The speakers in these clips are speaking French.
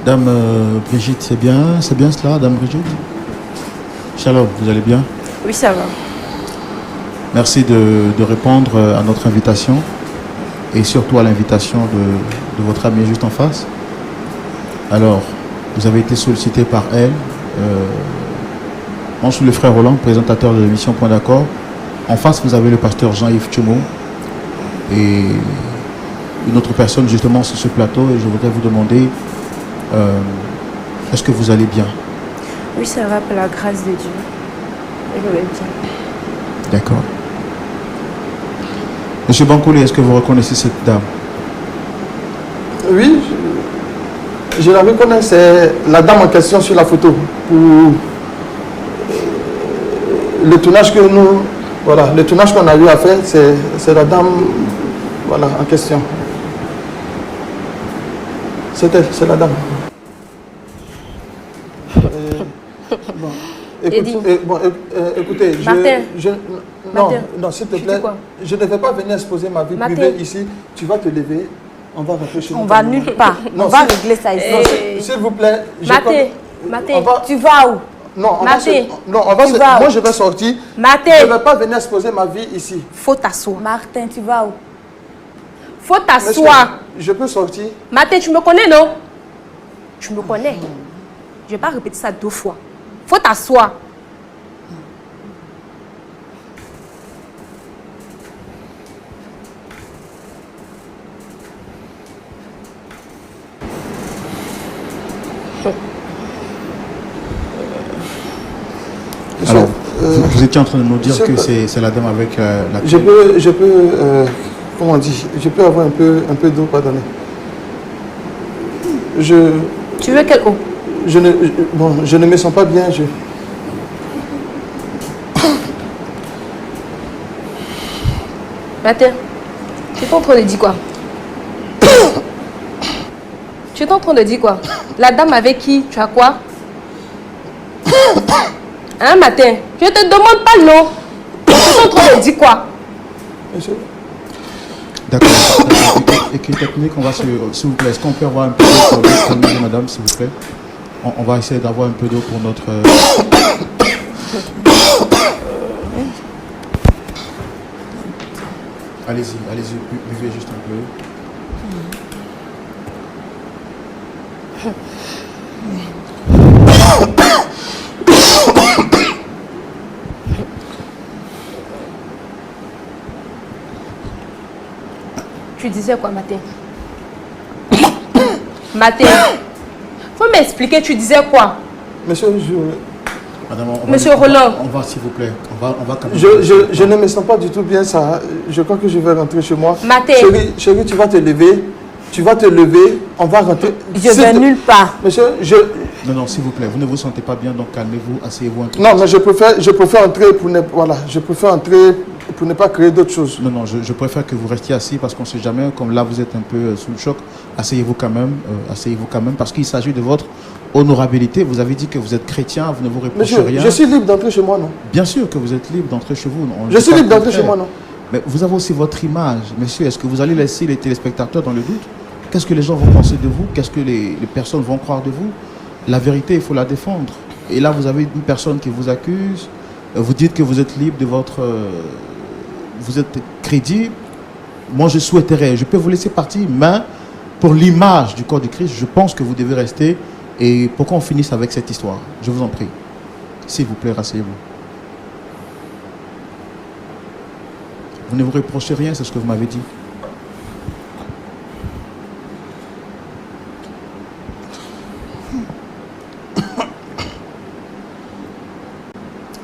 Dame Brigitte, c'est bien cela, Dame Brigitte? Shalom, vous allez bien? Oui, ça va. Merci de répondre à notre invitation et surtout à l'invitation de votre amie juste en face. Alors, vous avez été sollicité par elle. Moi, je suis le frère Roland, présentateur de l'émission Point d'accord. En face, vous avez le pasteur Jean-Yves Tchomo et une autre personne justement sur ce plateau. Et je voudrais vous demander, est-ce que vous allez bien? Oui, ça va, par la grâce de Dieu. Je vais bien. D'accord. Monsieur Bankoulé, est-ce que vous reconnaissez cette dame? Oui, je la reconnais, c'est la dame en question sur la photo. Pour le tournage que nous, voilà, le tournage qu'on a eu à faire, c'est la dame, voilà, en question. C'est elle, c'est la dame. Bon, écoutez, non, s'il te plaît, je ne vais pas venir exposer ma vie privée ici. Tu vas te lever, on va rentrer chez nous. On va nulle part. On va régler ça ici. S'il vous plaît. Maté, tu vas où? Non, moi je vais sortir. Maté. Je ne vais pas venir exposer ma vie ici. Faut t'asseoir. Martin, tu vas où? Faut t'asseoir. Je peux sortir. Maté, tu me connais, non? Tu me connais. Je ne vais pas répéter ça 2 fois. Faut t'asseoir. Alors, vous étiez en train de nous dire que c'est la dame avec la... Je peux comment on dit, je peux avoir un peu d'eau, pardonnez. Tu veux quelle eau? Je ne me sens pas bien. Matin, tu es en train de dire quoi? Tu es en train de dire quoi? La dame avec qui tu as quoi? Hein, Matin? Je ne te demande pas non. Tu es en train de dire quoi? Monsieur. D'accord. Équipe technique, on va s'il vous plaît, est-ce qu'on peut avoir un peu d'eau pour notre madame, s'il vous plaît? On va essayer d'avoir un peu d'eau pour notre... Allez-y, buvez juste un peu. Tu disais quoi, Matin? Matin, faut m'expliquer, tu disais quoi? Monsieur, Madame, Monsieur Roland. On va, s'il vous plaît. On va quand même... Je ne me sens pas du tout bien, ça. Je crois que je vais rentrer chez moi. Maté. Chérie, tu vas te lever. Tu vas te lever. On va rentrer. Je vais nulle part. Monsieur, Non, s'il vous plaît. Vous ne vous sentez pas bien, donc calmez-vous, asseyez-vous un peu. Non, mais je préfère entrer pour ne... Voilà, je préfère entrer pour ne pas créer d'autres choses. Non, je préfère que vous restiez assis parce qu'on ne sait jamais, comme là vous êtes un peu sous le choc, asseyez-vous quand même, parce qu'il s'agit de votre honorabilité. Vous avez dit que vous êtes chrétien, vous ne vous reprochez Monsieur, rien. je suis libre d'entrer chez moi, non? Bien sûr que vous êtes libre d'entrer chez vous. Je suis libre d'entrer chez moi, non? Mais vous avez aussi votre image. Monsieur, est-ce que vous allez laisser les téléspectateurs dans le doute? Qu'est-ce que les gens vont penser de vous? Qu'est-ce que les personnes vont croire de vous? La vérité, il faut la défendre. Et là, vous avez une personne qui vous accuse. Vous dites que vous êtes libre de votre... vous êtes crédible. Moi, je souhaiterais, je peux vous laisser partir, mais pour l'image du corps du Christ, je pense que vous devez rester. Et pour qu'on finisse avec cette histoire, je vous en prie. S'il vous plaît, rasseyez-vous. Vous ne vous reprochez rien, c'est ce que vous m'avez dit.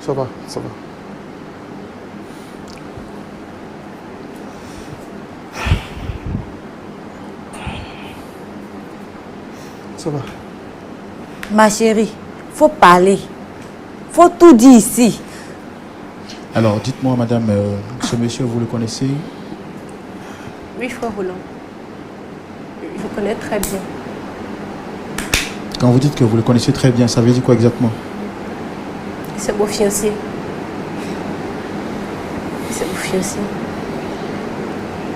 Ça va. Ça va. Ma chérie, faut parler. Faut tout dire ici. Alors, dites-moi, madame, ce monsieur, vous le connaissez? Oui, frère Roland. Je connais très bien. Quand vous dites que vous le connaissez très bien, ça veut dire quoi exactement? C'est mon fiancé. C'est mon fiancé.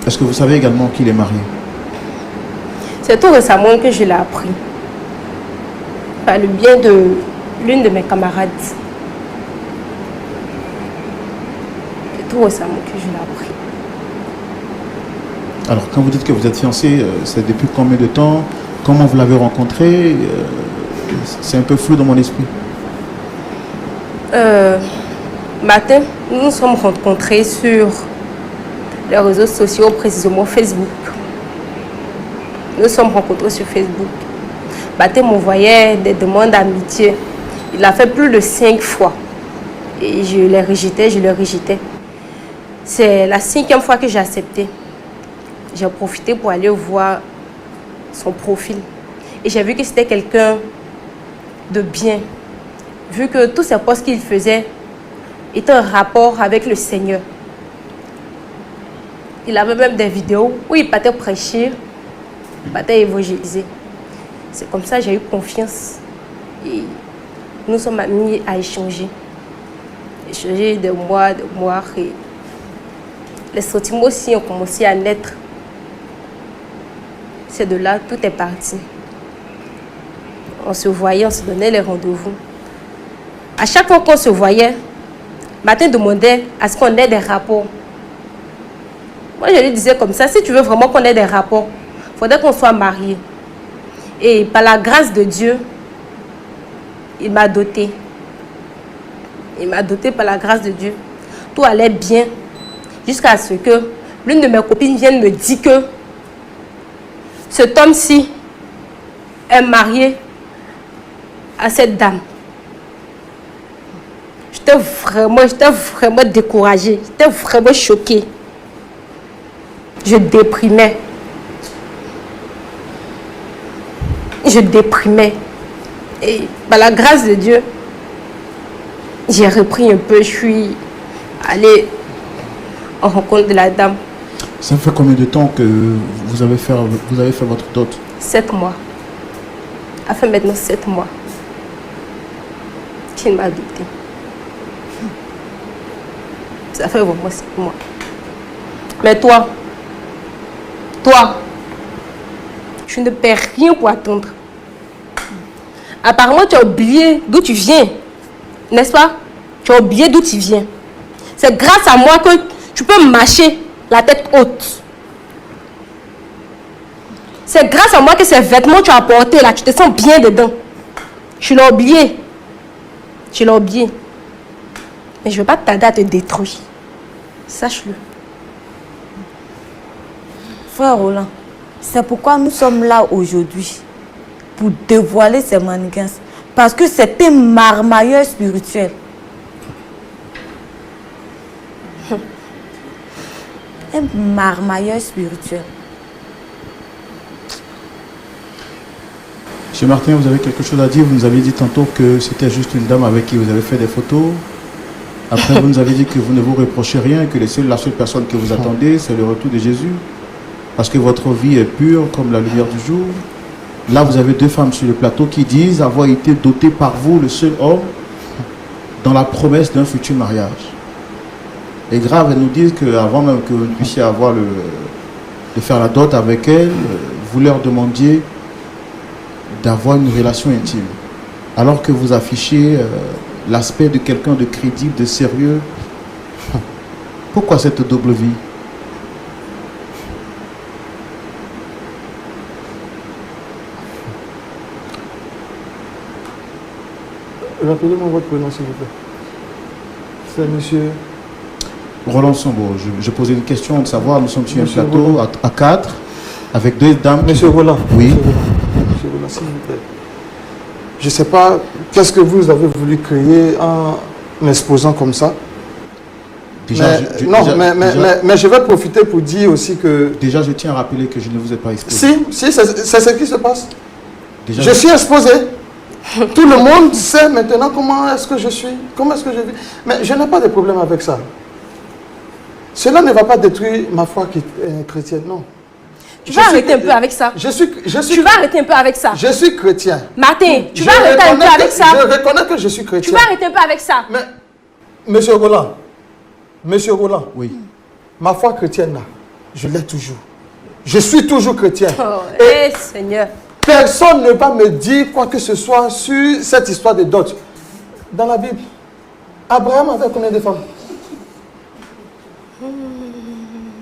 Est-ce que vous savez également qu'il est marié? C'est tout récemment que je l'ai appris. par le bien de l'une de mes camarades. C'est tout récemment que je l'ai appris. Alors, quand vous dites que vous êtes fiancé, c'est depuis combien de temps? Comment vous l'avez rencontré? C'est un peu flou dans mon esprit. Matin, nous nous sommes rencontrés sur les réseaux sociaux, précisément Facebook. Nous nous sommes rencontrés sur Facebook. Matin m'envoyait des demandes d'amitié. Il a fait plus de 5 fois. Et je les rejetais, je les rejetais. C'est la 5e fois que j'ai accepté. J'ai profité pour aller voir son profil. Et j'ai vu que c'était quelqu'un de bien. Vu que tous ces posts qu'il faisait étaient en rapport avec le Seigneur. Il avait même des vidéos où il partait prêcher, il partait évangéliser. C'est comme ça que j'ai eu confiance. Et nous sommes mis à échanger. Échanger de mois. Et les sentiments aussi ont commencé à naître. C'est de là, tout est parti. On se voyait, on se donnait les rendez-vous. À chaque fois qu'on se voyait, Martin demandait à ce qu'on ait des rapports. Moi, je lui disais comme ça, si tu veux vraiment qu'on ait des rapports, il faudrait qu'on soit mariés. Et par la grâce de Dieu, il m'a doté. Il m'a doté par la grâce de Dieu. Tout allait bien jusqu'à ce que l'une de mes copines vienne me dire que cet homme-ci est marié à cette dame. J'étais vraiment découragée. J'étais vraiment choquée. Je déprimais. Et par la grâce de Dieu, j'ai repris un peu. Je suis allée en rencontre de la dame. Ça fait combien de temps que vous avez fait votre dot? 7 mois. Ça fait maintenant 7 mois qu'il m'a adopté. Ça fait vraiment 7 mois. Mais toi, tu ne perds rien pour attendre. Apparemment, tu as oublié d'où tu viens. N'est-ce pas? Tu as oublié d'où tu viens. C'est grâce à moi que tu peux marcher la tête haute. C'est grâce à moi que ces vêtements que tu as portés là, tu te sens bien dedans. Tu l'as oublié. Mais je ne veux pas tarder à te détruire. Sache-le. Frère Roland, c'est pourquoi nous sommes là aujourd'hui. Pour dévoiler ces manigances. Parce que c'est un marmailleur spirituel. Un marmailleur spirituel. Monsieur Martin, vous avez quelque chose à dire? Vous nous avez dit tantôt que c'était juste une dame avec qui vous avez fait des photos. Après, vous nous avez dit que vous ne vous reprochez rien, que la seule personne que vous attendez, c'est le retour de Jésus. Parce que votre vie est pure comme la lumière du jour. Là, vous avez 2 femmes sur le plateau qui disent avoir été dotées par vous, le seul homme, dans la promesse d'un futur mariage. Et grave, elles nous disent qu'avant même que vous puissiez avoir de faire la dot avec elles, vous leur demandiez d'avoir une relation intime. Alors que vous affichez l'aspect de quelqu'un de crédible, de sérieux. Pourquoi cette double vie? Rappelez-moi votre prénom, s'il vous plaît. C'est monsieur... Roland Sambo. Je posais une question de savoir, nous sommes sur un plateau à 4, avec 2 dames. Monsieur Roland. Oui. Monsieur Roland, s'il vous plaît. Je ne sais pas qu'est-ce que vous avez voulu créer en m'exposant comme ça. Déjà, mais je vais profiter pour dire aussi que... Déjà, je tiens à rappeler que je ne vous ai pas exposé. Si, c'est ce qui se passe. Déjà, je suis exposé. Tout le monde sait maintenant comment est-ce que je suis, comment est-ce que je vis. Mais je n'ai pas de problème avec ça. Cela ne va pas détruire ma foi chrétienne, non. Tu vas arrêter un peu avec ça. Tu vas arrêter un peu avec ça. Je suis chrétien. Martin, tu vas arrêter un peu avec ça. Je reconnais que je suis chrétien. Tu vas arrêter un peu avec ça. Mais, Monsieur Roland, oui. Ma foi chrétienne, là, je l'ai toujours. Je suis toujours chrétien. Oh, Seigneur. Personne ne va me dire quoi que ce soit sur cette histoire de dot. Dans la Bible, Abraham avait combien de femmes?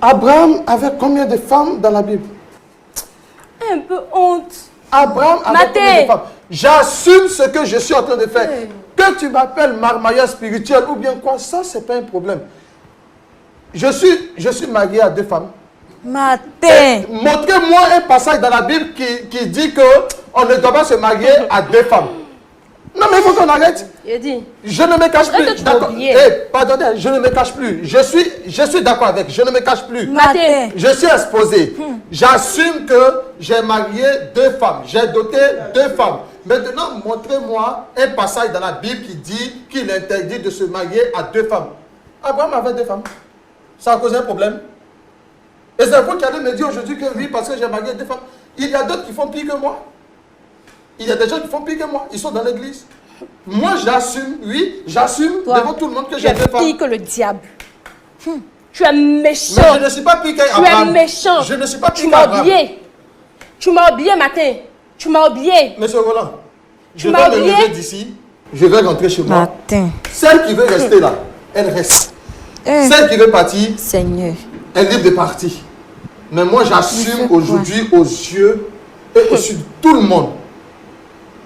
Abraham avait combien de femmes dans la Bible? Un peu honte. Abraham avait combien de femmes? J'assume ce que je suis en train de faire. Que tu m'appelles marmailleur spirituel ou bien quoi, ça, c'est pas un problème. Je suis marié à 2 femmes. Martin. Montrez-moi un passage dans la Bible qui dit qu'on ne doit pas se marier à 2 femmes. Non, mais il faut qu'on arrête. Il dit. Je ne me cache plus. D'accord. Pardonnez, je ne me cache plus. Je suis d'accord avec. Je ne me cache plus. Martin. Je suis exposé. J'assume que j'ai marié 2 femmes. J'ai doté 2 femmes. Maintenant, montrez-moi un passage dans la Bible qui dit qu'il est interdit de se marier à 2 femmes. Abraham avait 2 femmes. Ça a causé un problème. Et c'est vous qui allez me dire aujourd'hui que oui, parce que j'ai marié 2 femmes. Il y a d'autres qui font pire que moi. Il y a des gens qui font pire que moi. Ils sont dans l'église. Moi, j'assume, oui, j'assume devant tout le monde que j'ai 2 femmes. Tu es pire que le diable. Tu es méchant. Mais je ne suis pas pire qu'Abraham. Tu es méchant. Je ne suis pas pire Tu m'as qu'Abraham. oublié. Tu m'as oublié, Martin. Tu m'as oublié. Monsieur Roland, je m'as vais me oublié? lever d'ici. Je vais rentrer chez moi. Martin. Celle qui veut rester là, elle reste. Celle qui veut partir, Seigneur. elle est libre de partir. Mais moi, j'assume aujourd'hui aux yeux et aux yeux de tout le monde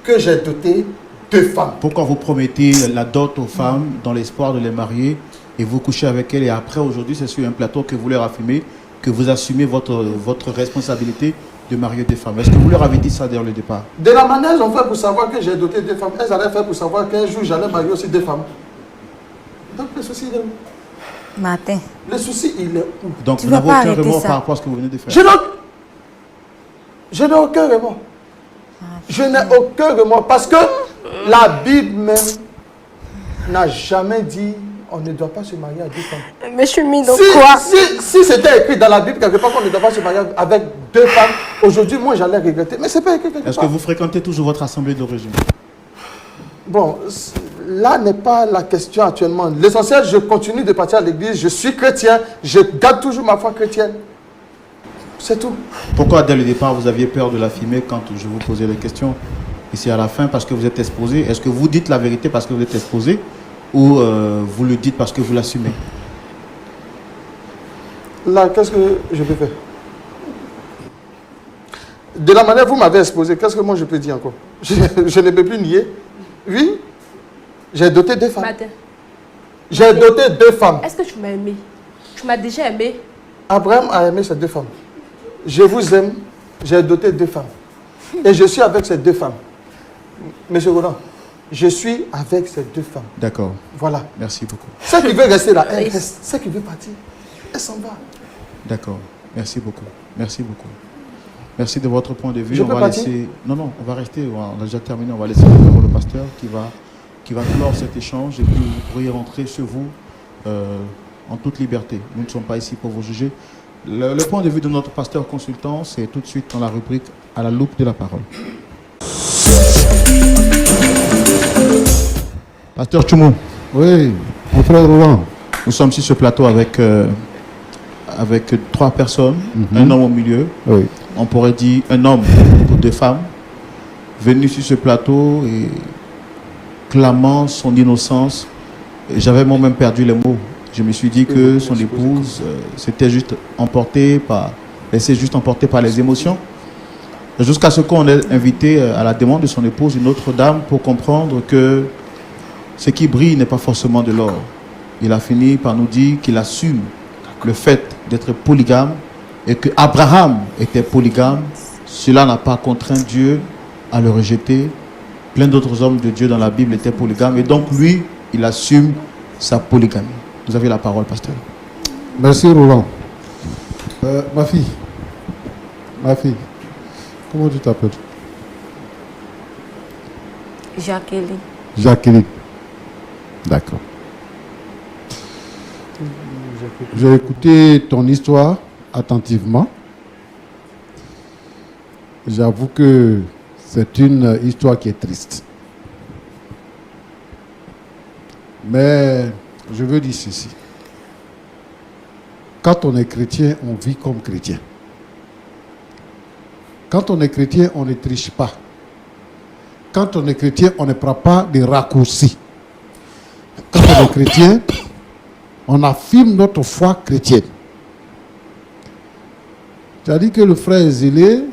que j'ai doté 2 femmes. Pourquoi vous promettez la dot aux femmes dans l'espoir de les marier et vous couchez avec elles et après aujourd'hui c'est sur un plateau que vous leur affirmez que vous assumez votre responsabilité de marier des femmes? Est-ce que vous leur avez dit ça dès le départ? De la manière dont on fait pour savoir que j'ai doté 2 femmes, elles allaient faire pour savoir qu'un jour j'allais marier aussi 2 femmes. Donc le souci il est où? Martin. Le souci il est où? Donc Tu vous vas n'avez pas aucun arrêter remords ça. par rapport à ce que vous venez de faire? Je n'ai aucun remords. Je n'ai aucun remords parce que la Bible même n'a jamais dit on ne doit pas se marier à 2 femmes. Mais je suis mis dans Si, quoi? si c'était écrit dans la Bible quelque part qu'on ne doit pas se marier avec 2 femmes, aujourd'hui moi j'allais regretter. Mais c'est pas écrit quelque Est-ce part. que vous fréquentez toujours votre assemblée d'origine? Bon, là n'est pas la question actuellement. L'essentiel, je continue de partir à l'église, je suis chrétien, je garde toujours ma foi chrétienne. C'est tout. Pourquoi dès le départ vous aviez peur de l'affirmer quand je vous posais les questions? Ici à la fin parce que vous êtes exposé. Est-ce que vous dites la vérité parce que vous êtes exposé ou vous le dites parce que vous l'assumez? Là, qu'est-ce que je peux faire? De la manière dont vous m'avez exposé, qu'est-ce que moi je peux dire encore? Je ne peux plus nier. Oui, j'ai doté 2 femmes. Martin, J'ai doté 2 femmes. est-ce que tu m'as aimé? Tu m'as déjà aimé? Abraham a aimé ces 2 femmes. Je vous aime, j'ai doté 2 femmes. Et je suis avec ces 2 femmes. Monsieur Roland, je suis avec ces 2 femmes. D'accord. Voilà. Merci beaucoup. Celle qui veut rester là, elle reste. Celle qui veut partir, elle s'en va. D'accord. Merci beaucoup. Merci beaucoup. Merci de votre point de vue. Je on peux va partir? laisser. Non, non, on va rester. On a déjà terminé. On va laisser le pasteur qui va clore cet échange et puis vous pourriez rentrer chez vous en toute liberté. Nous ne sommes pas ici pour vous juger. Le point de vue de notre pasteur consultant, c'est tout de suite dans la rubrique à la loupe de la parole. Pasteur Tchoumou. Oui, mon frère Roland. Nous sommes sur ce plateau avec 3 personnes, un homme au milieu. Oui. On pourrait dire un homme pour 2 femmes, venu sur ce plateau et clamant son innocence. J'avais moi-même perdu les mots. Je me suis dit que son épouse s'était juste laissée juste emporter par les émotions. Jusqu'à ce qu'on ait invité à la demande de son épouse une autre dame pour comprendre que ce qui brille n'est pas forcément de l'or. Il a fini par nous dire qu'il assume le fait d'être polygame et que Abraham était polygame. Cela n'a pas contraint Dieu à le rejeter. Plein d'autres hommes de Dieu dans la Bible étaient polygames et donc lui, il assume sa polygamie. Vous avez la parole, pasteur. Merci Roland. Ma fille, comment tu t'appelles? Jacqueline. Jacqueline. D'accord. J'ai écouté ton histoire attentivement. J'avoue que c'est une histoire qui est triste. Mais je veux dire ceci. Quand on est chrétien, on vit comme chrétien. Quand on est chrétien, on ne triche pas. Quand on est chrétien, on ne prend pas des raccourcis. Quand on est chrétien, on affirme notre foi chrétienne. Tu as dit que le frère est zélé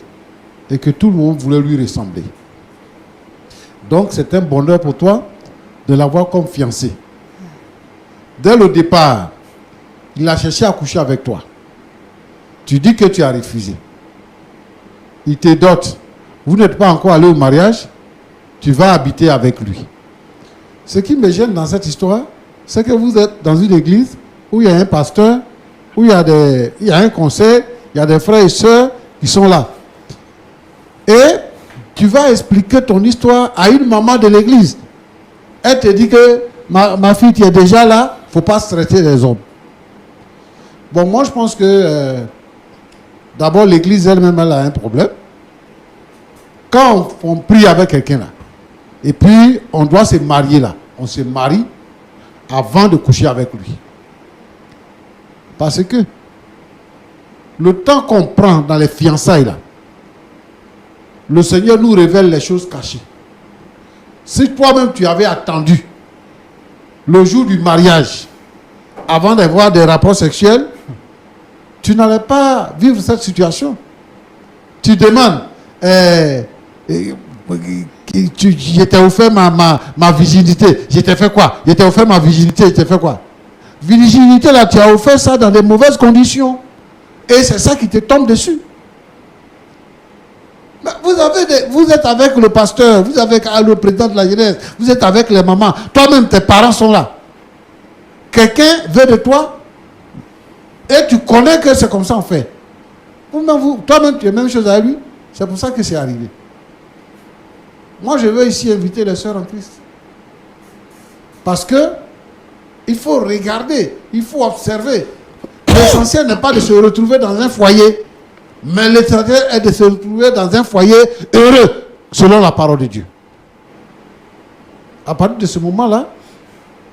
et que tout le monde voulait lui ressembler. Donc c'est un bonheur pour toi de l'avoir comme fiancé. Dès le départ, il a cherché à coucher avec toi. Tu dis que tu as refusé. Il te dote. Vous n'êtes pas encore allé au mariage. Tu vas habiter avec lui. Ce qui me gêne dans cette histoire, c'est que vous êtes dans une église où il y a un pasteur, où il y a un conseil, il y a des frères et sœurs qui sont là. Et tu vas expliquer ton histoire à une maman de l'église. Elle te dit que ma fille, tu es déjà là, il ne faut pas se traiter les hommes. Bon, moi je pense que d'abord l'église elle-même elle a un problème. Quand on prie avec quelqu'un là, et puis on doit se marier là, on se marie avant de coucher avec lui. Parce que le temps qu'on prend dans les fiançailles là, le Seigneur nous révèle les choses cachées. Si toi-même tu avais attendu le jour du mariage avant d'avoir des rapports sexuels, tu n'allais pas vivre cette situation. Tu demandes, je t'ai offert ma virginité. Je t'ai fait quoi? Je t'ai offert ma virginité. Je t'ai fait quoi? Virginité, là, tu as offert ça dans des mauvaises conditions. Et c'est ça qui te tombe dessus. Mais vous êtes avec le pasteur, vous êtes avec le président de la jeunesse, vous êtes avec les mamans. Toi-même, tes parents sont là. Quelqu'un veut de toi et tu connais que c'est comme ça on fait. Toi-même, tu es la même chose à lui. C'est pour ça que c'est arrivé. Moi, je veux ici inviter les sœurs en Christ. Parce que il faut regarder, il faut observer. L'essentiel n'est pas de se retrouver dans un foyer, mais l'essentiel est de se retrouver dans un foyer heureux, selon la parole de Dieu. À partir de ce moment-là,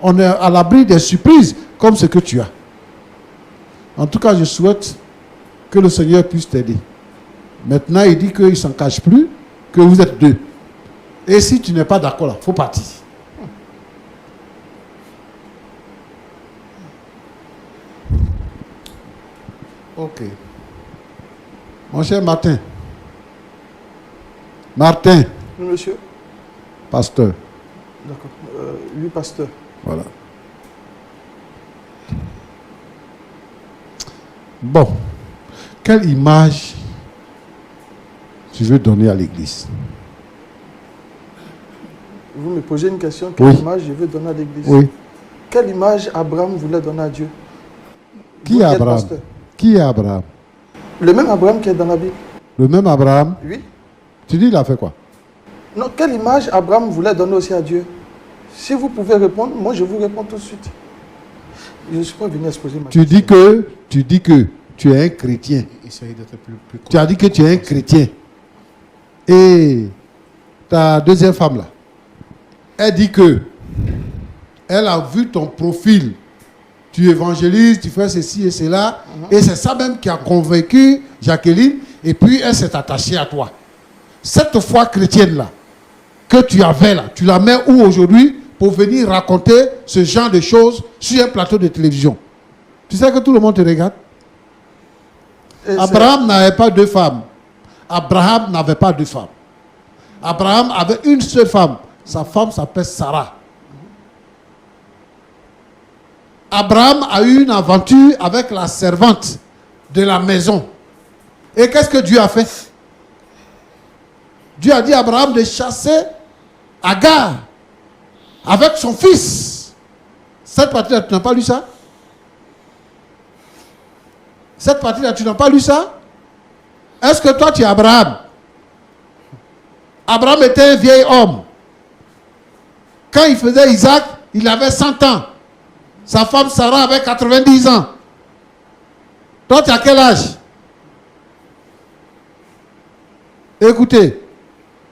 on est à l'abri des surprises comme ce que tu as. En tout cas, je souhaite que le Seigneur puisse t'aider. Maintenant, il dit qu'il ne s'en cache plus, que vous êtes deux. Et si tu n'es pas d'accord là, il faut partir. Ok. Mon cher Martin. Martin. Oui, monsieur. Pasteur. D'accord. Lui, pasteur. Voilà. Bon. Quelle image tu veux donner à l'église? Vous me posez une question. Quelle Oui. image je veux donner à l'église? Oui. Quelle image Abraham voulait donner à Dieu? Qui Vous est êtes Abraham? pasteur. Qui est Abraham? Le même Abraham qui est dans la Bible. Le même Abraham? Oui. Tu dis il a fait quoi? Non, quelle image Abraham voulait donner aussi à Dieu? Si vous pouvez répondre, moi je vous réponds tout de suite. Je ne suis pas venu exposer ma Tu dis que tu es un chrétien. Essayez d'être plus Tu as dit que tu es un chrétien. Et ta deuxième femme là, elle dit que elle a vu ton profil. Tu évangélises, tu fais ceci et cela. Et c'est ça même qui a convaincu Jacqueline. Et puis elle s'est attachée à toi. Cette foi chrétienne là, que tu avais là, tu la mets où aujourd'hui pour venir raconter ce genre de choses sur un plateau de télévision? Tu sais que tout le monde te regarde. Abraham n'avait pas deux femmes. Abraham n'avait pas deux femmes. Abraham avait une seule femme. Sa femme s'appelle Sarah. Abraham a eu une aventure avec la servante de la maison. Et qu'est-ce que Dieu a fait? Dieu a dit à Abraham de chasser Agar avec son fils. Cette partie-là, tu n'as pas lu ça? Cette partie-là, tu n'as pas lu ça? Est-ce que toi, tu es Abraham? Abraham était un vieil homme. Quand il faisait Isaac, il avait 100 ans. Sa femme Sarah avait 90 ans. Toi, tu as quel âge? Écoutez,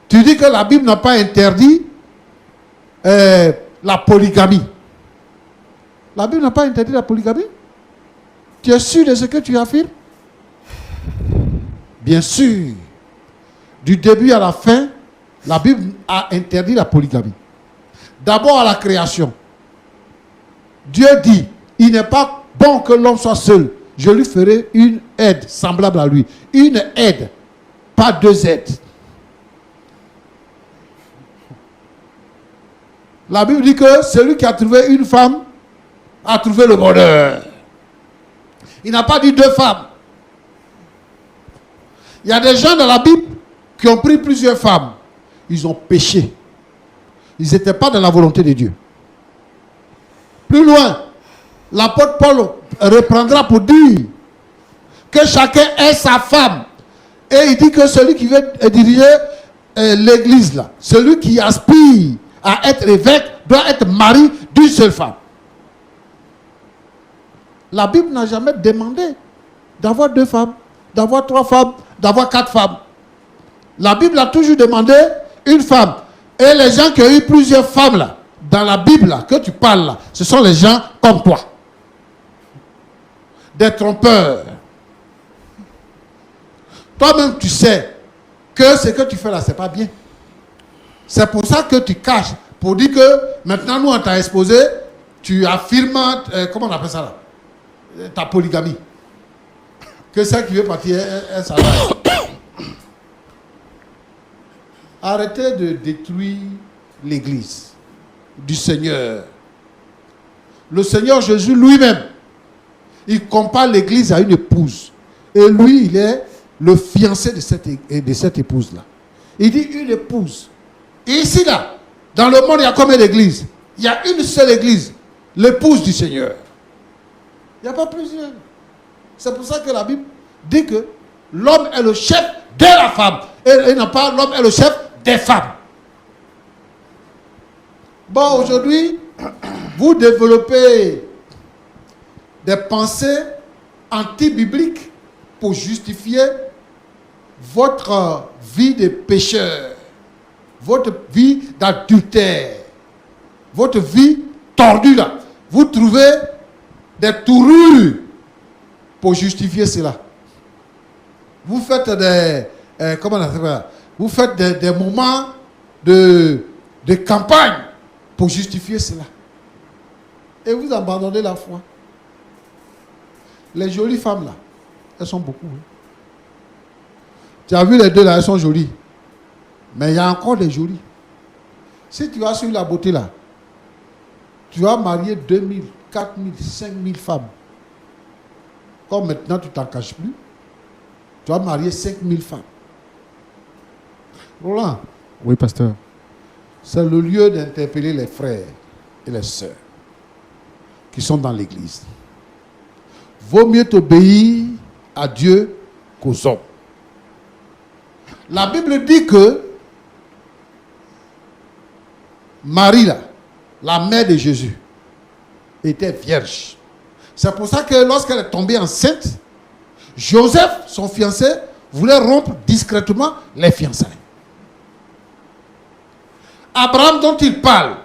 tu dis que la Bible n'a pas interdit la polygamie. La Bible n'a pas interdit la polygamie? Tu es sûr de ce que tu affirmes? Bien sûr. du début à la fin, la Bible a interdit la polygamie. D'abord à la création. Dieu dit, il n'est pas bon que l'homme soit seul. Je lui ferai une aide semblable à lui. Une aide, pas deux aides. La Bible dit que celui qui a trouvé une femme a trouvé le bonheur. Il n'a pas dit deux femmes. Il y a des gens dans la Bible qui ont pris plusieurs femmes. Ils ont péché. Ils n'étaient pas dans la volonté de Dieu. Plus loin, l'apôtre Paul reprendra pour dire que chacun ait sa femme. Et il dit que celui qui veut diriger l'église, là, celui qui aspire à être évêque, doit être mari d'une seule femme. La Bible n'a jamais demandé d'avoir deux femmes, d'avoir trois femmes, d'avoir quatre femmes. La Bible a toujours demandé une femme. Et les gens qui ont eu plusieurs femmes là, dans la Bible là, que tu parles là, ce sont les gens comme toi. Des trompeurs. Toi-même tu sais que ce que tu fais là, c'est pas bien. C'est pour ça que tu caches, pour dire que maintenant nous on t'a exposé, tu affirmes, comment on appelle ça là, ta polygamie. Que celle qui veut partir est salariée. Arrêtez de détruire l'église du Seigneur. Le Seigneur Jésus lui-même, il compare l'église à une épouse. Et lui, il est le fiancé de cette épouse-là. Il dit une épouse. Et ici, là, dans le monde, il y a combien d'églises? Il y a une seule église, l'épouse du Seigneur. Il n'y a pas plusieurs. C'est pour ça que la Bible dit que l'homme est le chef de la femme. Et non pas l'homme est le chef des femmes. Bon, aujourd'hui, vous développez des pensées anti-bibliques pour justifier votre vie de pécheur, votre vie d'adultère, votre vie tordue là. Vous trouvez des tournures pour justifier cela. Vous faites des... comment on appelle ça? Vous faites des moments de campagne pour justifier cela. Et vous abandonnez la foi. Les jolies femmes là, elles sont beaucoup. Hein. Tu as vu les deux là, elles sont jolies. Mais il y a encore des jolies. Si tu vas sur la beauté là, tu vas marier 2000, 4000, 5000 femmes. Comme maintenant tu t'en caches plus, tu vas marier 5000 femmes. Roland. Oui, pasteur. C'est le lieu d'interpeller les frères et les sœurs qui sont dans l'église. Vaut mieux t'obéir à Dieu qu'aux hommes. La Bible dit que Marie, là, la mère de Jésus, était vierge. C'est pour ça que lorsqu'elle est tombée enceinte, Joseph, son fiancé, voulait rompre discrètement les fiançailles. Abraham, dont il parle,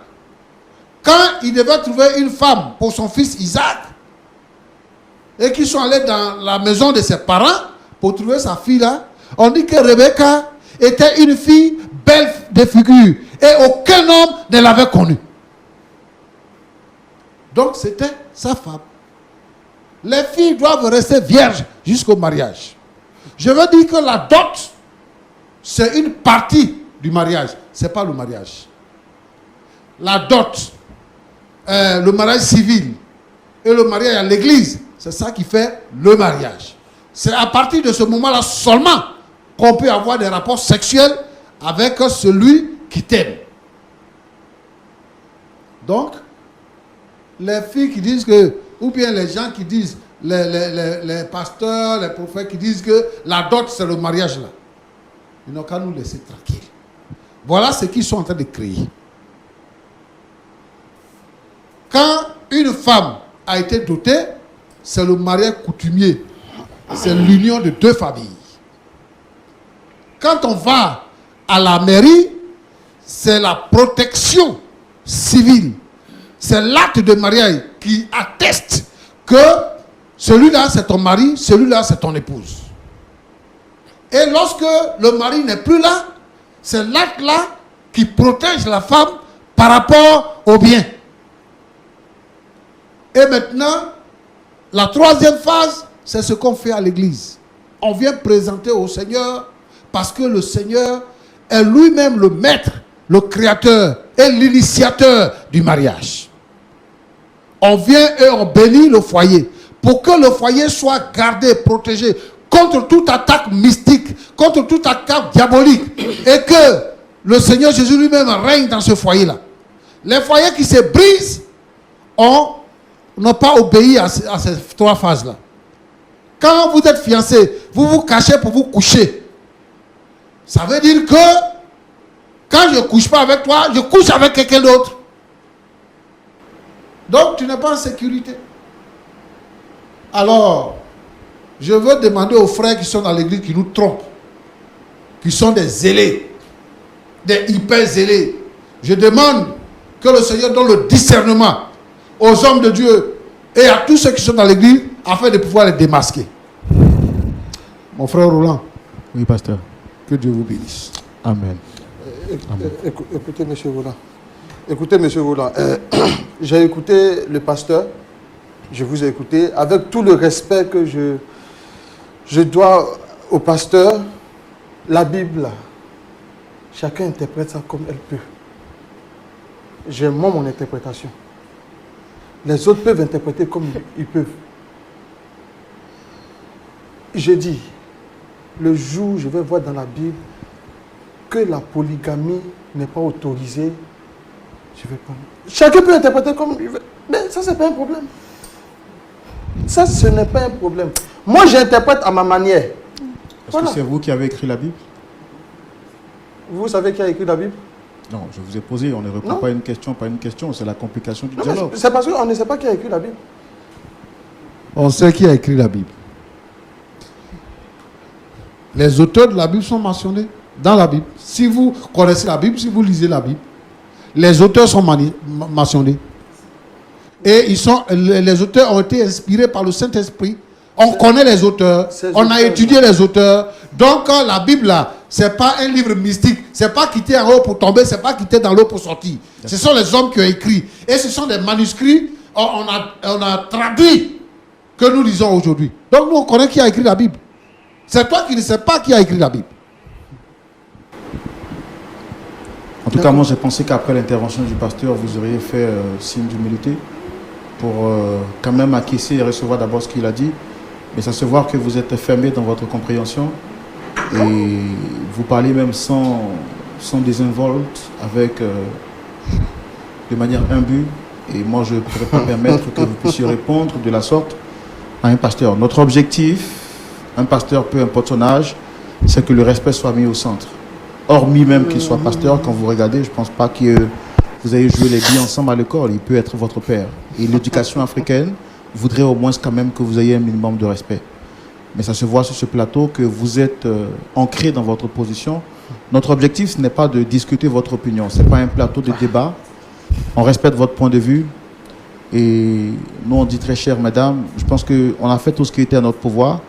quand il devait trouver une femme pour son fils Isaac, et qu'ils sont allés dans la maison de ses parents pour trouver sa fille là, on dit que Rebecca était une fille belle de figure et aucun homme ne l'avait connue. Donc c'était sa femme. Les filles doivent rester vierges jusqu'au mariage. Je veux dire que la dot, c'est une partie du mariage, ce n'est pas le mariage. La dot, le mariage civil et le mariage à l'église, c'est ça qui fait le mariage. C'est à partir de ce moment-là seulement qu'on peut avoir des rapports sexuels avec celui qui t'aime. Donc, les filles qui disent que, ou bien les gens qui disent, les pasteurs, les prophètes qui disent que la dot c'est le mariage là, ils n'ont qu'à nous laisser tranquilles. Voilà ce qu'ils sont en train de créer. Quand une femme a été dotée, c'est le mariage coutumier. C'est l'union de deux familles. Quand on va à la mairie, c'est la protection civile. C'est l'acte de mariage qui atteste que celui-là c'est ton mari, celui-là c'est ton épouse. Et lorsque le mari n'est plus là, c'est l'acte-là qui protège la femme par rapport au bien. Et maintenant, la troisième phase, c'est ce qu'on fait à l'église. On vient présenter au Seigneur parce que le Seigneur est lui-même le maître, le créateur et l'initiateur du mariage. On vient et on bénit le foyer pour que le foyer soit gardé, protégé contre toute attaque mystique, contre toute attaque diabolique et que le Seigneur Jésus lui-même règne dans ce foyer-là. Les foyers qui se brisent n'ont pas obéi à ces trois phases-là. Quand vous êtes fiancé, vous vous cachez pour vous coucher. Ça veut dire que quand je ne couche pas avec toi, je couche avec quelqu'un d'autre. Donc tu n'es pas en sécurité. Alors, je veux demander aux frères qui sont dans l'église, qui nous trompent, qui sont des zélés, des hyper zélés. Je demande que le Seigneur donne le discernement aux hommes de Dieu et à tous ceux qui sont dans l'église afin de pouvoir les démasquer. Mon frère Roland. Oui, pasteur. Que Dieu vous bénisse. Amen. Écoutez, monsieur Roland. Écoutez, monsieur Roland. J'ai écouté le pasteur. Je vous ai écouté avec tout le respect que je dois au pasteur. La Bible, chacun interprète ça comme elle peut. J'ai moi mon interprétation. Les autres peuvent interpréter comme ils peuvent. Je dis, le jour où je vais voir dans la Bible que la polygamie n'est pas autorisée, je vais pas. Chacun peut interpréter comme il veut. Mais ça, c'est pas un problème. Ça, ce n'est pas un problème. Moi, j'interprète à ma manière. Est-ce que c'est vous qui avez écrit la Bible? Vous savez qui a écrit la Bible? Non, je vous ai posé, on ne répond pas une question par une question, c'est la complication du Non, dialogue. c'est parce qu'on ne sait pas qui a écrit la Bible. On sait qui a écrit la Bible. Les auteurs de la Bible sont mentionnés dans la Bible. Si vous connaissez la Bible, si vous lisez la Bible, les auteurs sont mentionnés. Et les auteurs ont été inspirés par le Saint-Esprit. On connaît les auteurs, on a étudié les auteurs. Donc la Bible là, c'est pas un livre mystique. C'est pas quitter en haut pour tomber, c'est pas quitter dans l'eau pour sortir. Ce sont les hommes qui ont écrit. Et ce sont des manuscrits, on a traduit que nous lisons aujourd'hui. Donc nous on connaît qui a écrit la Bible. C'est toi qui ne sais pas qui a écrit la Bible. En tout cas, moi j'ai pensé qu'après l'intervention du pasteur, vous auriez fait signe d'humilité pour quand même acquiescer et recevoir d'abord ce qu'il a dit. Mais ça se voit que vous êtes fermé dans votre compréhension et vous parlez même sans désinvolte, avec de manière imbue. Et moi, je ne pourrais pas permettre que vous puissiez répondre de la sorte à un pasteur. Notre objectif, un pasteur, peu importe son âge, c'est que le respect soit mis au centre. Hormis même qu'il soit pasteur, quand vous regardez, je ne pense pas que vous ayez joué les billes ensemble à l'école. Il peut être votre père. Et l'éducation africaine voudrait au moins quand même que vous ayez un minimum de respect. Mais ça se voit sur ce plateau que vous êtes ancré dans votre position. Notre objectif, ce n'est pas de discuter votre opinion. Ce n'est pas un plateau de débat. On respecte votre point de vue. Et nous, on dit très cher, madame, je pense qu'on a fait tout ce qui était à notre pouvoir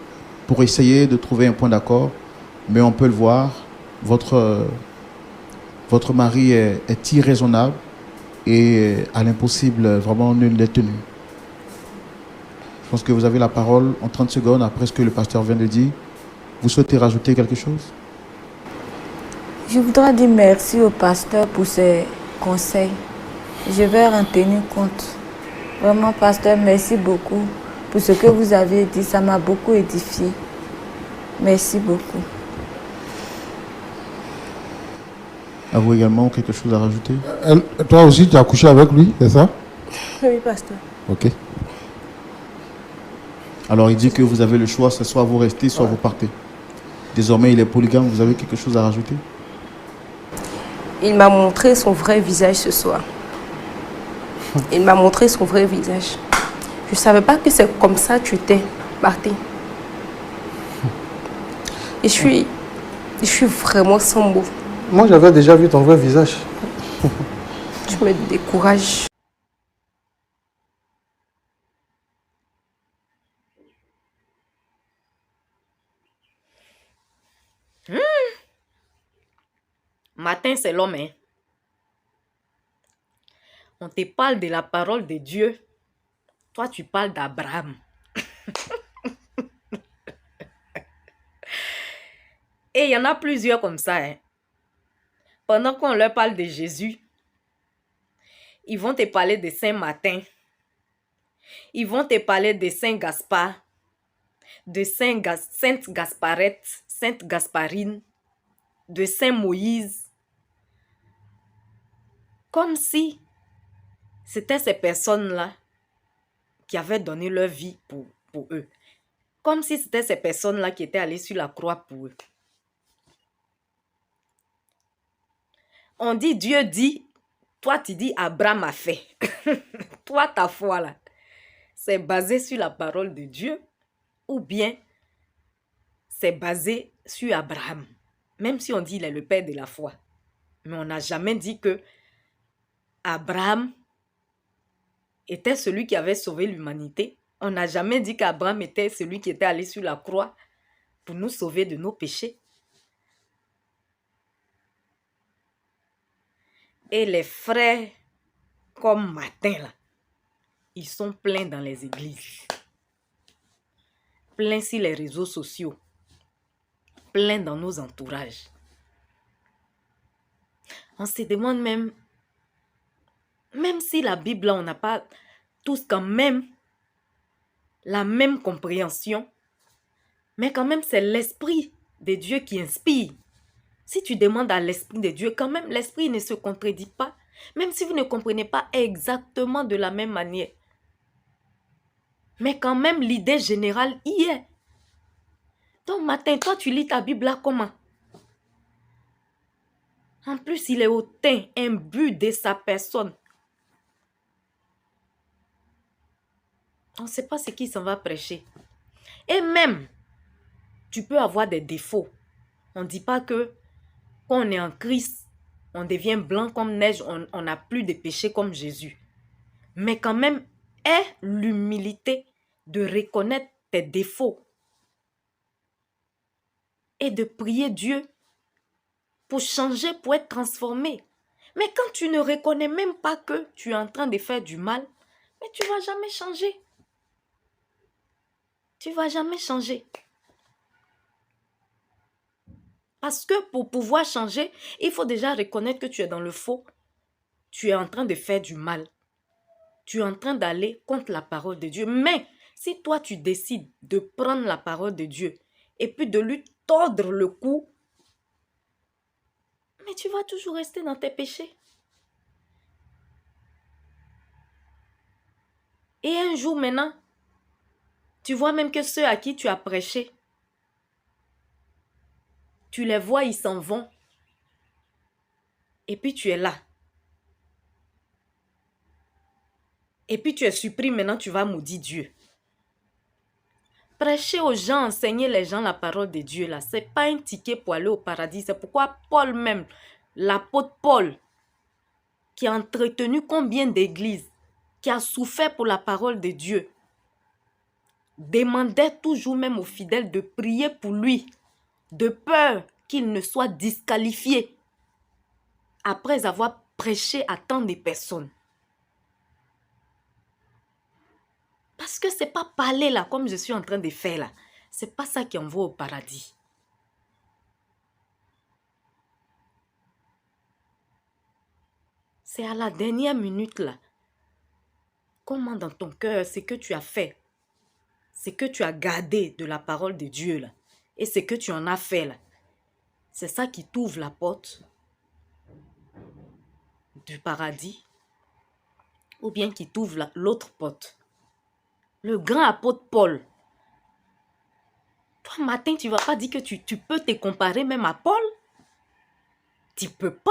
pour essayer de trouver un point d'accord. Mais on peut le voir, votre mari est irraisonnable et à l'impossible, vraiment nul n'est tenu. Je pense que vous avez la parole en 30 secondes après ce que le pasteur vient de dire. Vous souhaitez rajouter quelque chose? Je voudrais dire merci au pasteur pour ses conseils. Je vais en tenir compte. Vraiment, pasteur, merci beaucoup pour ce que vous avez dit. Ça m'a beaucoup édifié. Merci beaucoup. À vous également, quelque chose à rajouter? Toi aussi, tu as couché avec lui, c'est ça? Oui, pasteur. Ok. Alors, il dit que vous avez le choix, c'est soit vous restez, soit vous partez. Désormais, il est polygame, vous avez quelque chose à rajouter? Il m'a montré son vrai visage ce soir. Il m'a montré son vrai visage. Je ne savais pas que c'est comme ça que tu étais, Martin. Et je suis vraiment sans mots. Moi, j'avais déjà vu ton vrai visage. Tu me décourages. Matin, c'est l'homme. Hein. On te parle de la parole de Dieu. Toi, tu parles d'Abraham. Et il y en a plusieurs comme ça. Hein. Pendant qu'on leur parle de Jésus, ils vont te parler de Saint-Martin. Ils vont te parler de Saint-Gaspard, de Sainte Gasparette, Sainte Gasparine, de Saint-Moïse. Comme si c'était ces personnes-là qui avaient donné leur vie pour eux. Comme si c'était ces personnes-là qui étaient allées sur la croix pour eux. On dit, Dieu dit, toi tu dis Abraham a fait. Toi, ta foi là, c'est basé sur la parole de Dieu ou bien c'est basé sur Abraham. Même si on dit il est le père de la foi. Mais on n'a jamais dit que Abraham était celui qui avait sauvé l'humanité. On n'a jamais dit qu'Abraham était celui qui était allé sur la croix pour nous sauver de nos péchés. Et les frères comme Martin, là, ils sont pleins dans les églises. Pleins sur les réseaux sociaux. Pleins dans nos entourages. On se demande même si la Bible, là, on n'a pas tous quand même la même compréhension, mais quand même c'est l'Esprit de Dieu qui inspire. Si tu demandes à l'Esprit de Dieu, quand même l'Esprit ne se contredit pas, même si vous ne comprenez pas exactement de la même manière. Mais quand même l'idée générale y est. Donc Martin, toi tu lis ta Bible là comment? En plus, il est hautain, imbu de sa personne. On ne sait pas ce qui s'en va prêcher. Et même, tu peux avoir des défauts. On ne dit pas que quand on est en Christ, on devient blanc comme neige, on n'a plus de péché comme Jésus. Mais quand même, aie l'humilité de reconnaître tes défauts et de prier Dieu pour changer, pour être transformé. Mais quand tu ne reconnais même pas que tu es en train de faire du mal, mais tu ne vas jamais changer. Tu ne vas jamais changer. Parce que pour pouvoir changer, il faut déjà reconnaître que tu es dans le faux. Tu es en train de faire du mal. Tu es en train d'aller contre la parole de Dieu. Mais si toi, tu décides de prendre la parole de Dieu et puis de lui tordre le cou, mais tu vas toujours rester dans tes péchés. Et un jour maintenant, tu vois même que ceux à qui tu as prêché, tu les vois, ils s'en vont. Et puis tu es là. Et puis tu es surpris, maintenant tu vas maudire Dieu. Prêcher aux gens, enseigner les gens la parole de Dieu, là, ce n'est pas un ticket pour aller au paradis. C'est pourquoi Paul même, l'apôtre Paul, qui a entretenu combien d'églises, qui a souffert pour la parole de Dieu, demandait toujours même aux fidèles de prier pour lui, de peur qu'il ne soit disqualifié après avoir prêché à tant de personnes. Parce que ce n'est pas parler là, comme je suis en train de faire là. Ce n'est pas ça qui envoie au paradis. C'est à la dernière minute là. Comment dans ton cœur, ce que tu as fait, ce que tu as gardé de la parole de Dieu là, et ce que tu en as fait là, c'est ça qui t'ouvre la porte du paradis ou bien qui t'ouvre l'autre porte. Le grand apôtre Paul. Toi, Martin, tu ne vas pas dire que tu peux te comparer même à Paul? Tu ne peux pas?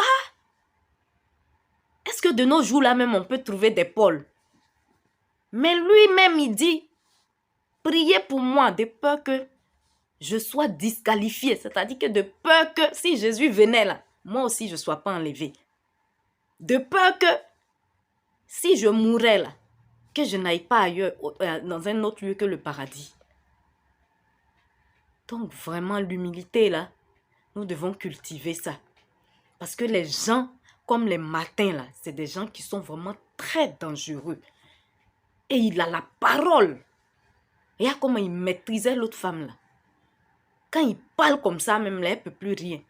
Est-ce que de nos jours là même on peut trouver des Paul? Mais lui-même il dit, priez pour moi de peur que je sois disqualifié. C'est-à-dire que de peur que si Jésus venait là, moi aussi je ne sois pas enlevé. De peur que si je mourais là, que je n'aille pas ailleurs, dans un autre lieu que le paradis. Donc vraiment l'humilité là, nous devons cultiver ça. Parce que les gens, comme les matins, là, c'est des gens qui sont vraiment très dangereux. Et il a la parole. Regarde comment il maîtrisait l'autre femme, là. Quand il parle comme ça, même là, elle ne peut plus rien.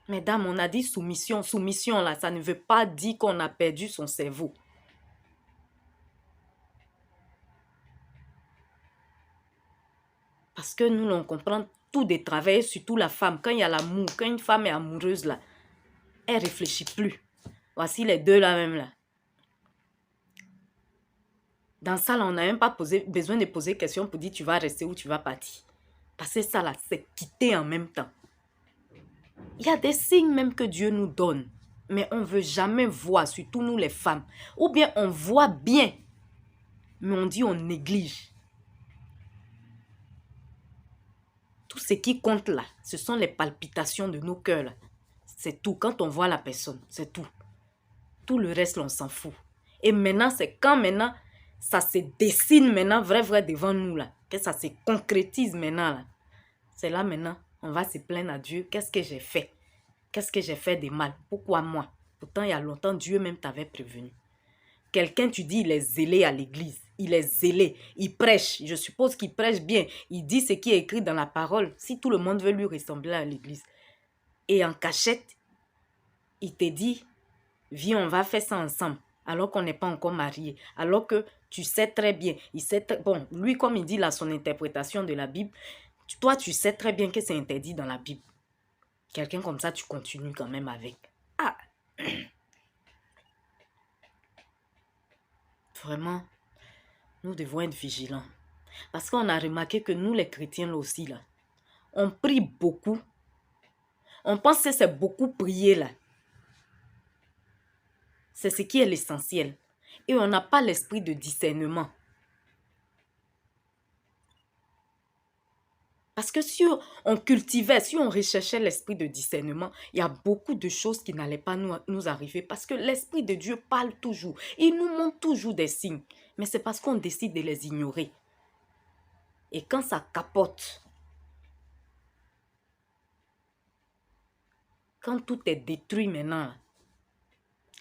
Mesdames, on a dit soumission. Soumission, là, ça ne veut pas dire qu'on a perdu son cerveau. Parce que nous, on comprend tout des travers, surtout la femme. Quand il y a l'amour, quand une femme est amoureuse, là, elle ne réfléchit plus. Voici les deux là même là. Dans ça, là, on n'a même pas besoin de poser question pour dire tu vas rester ou tu vas partir. Parce que ça, là, c'est quitter en même temps. Il y a des signes même que Dieu nous donne. Mais on ne veut jamais voir, surtout nous les femmes. Ou bien on voit bien, mais on dit on néglige. Tout ce qui compte là, ce sont les palpitations de nos cœurs là. C'est tout. Quand on voit la personne, c'est tout. Tout le reste, on s'en fout. Et maintenant, c'est quand maintenant, ça se dessine maintenant, vrai devant nous là. Que ça se concrétise maintenant là. C'est là maintenant, on va se plaindre à Dieu. Qu'est-ce que j'ai fait? Qu'est-ce que j'ai fait de mal? Pourquoi moi? Pourtant, il y a longtemps, Dieu même t'avait prévenu. Quelqu'un, tu dis, il est zélé à l'église. Il est zélé. Il prêche. Je suppose qu'il prêche bien. Il dit ce qui est écrit dans la parole. Si tout le monde veut lui ressembler à l'église. Et en cachette, il te dit, viens, on va faire ça ensemble. Alors qu'on n'est pas encore mariés. Alors que tu sais très bien. Bon, lui, comme il dit là, son interprétation de la Bible, toi, tu sais très bien que c'est interdit dans la Bible. Quelqu'un comme ça, tu continues quand même avec. Ah! Vraiment, nous devons être vigilants. Parce qu'on a remarqué que nous, les chrétiens, là aussi, là, on prie beaucoup. On pense que c'est beaucoup prier, là. C'est ce qui est l'essentiel. Et on n'a pas l'esprit de discernement. Parce que si on cultivait, si on recherchait l'esprit de discernement, il y a beaucoup de choses qui n'allaient pas nous arriver. Parce que l'esprit de Dieu parle toujours. Il nous montre toujours des signes. Mais c'est parce qu'on décide de les ignorer. Et quand ça capote, quand tout est détruit maintenant,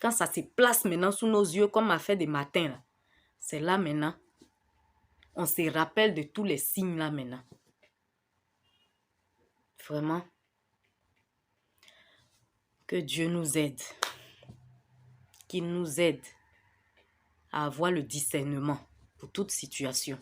quand ça se place maintenant sous nos yeux comme a fait des matins, c'est là maintenant, on se rappelle de tous les signes là maintenant. Vraiment, que Dieu nous aide, qu'il nous aide à avoir le discernement pour toute situation.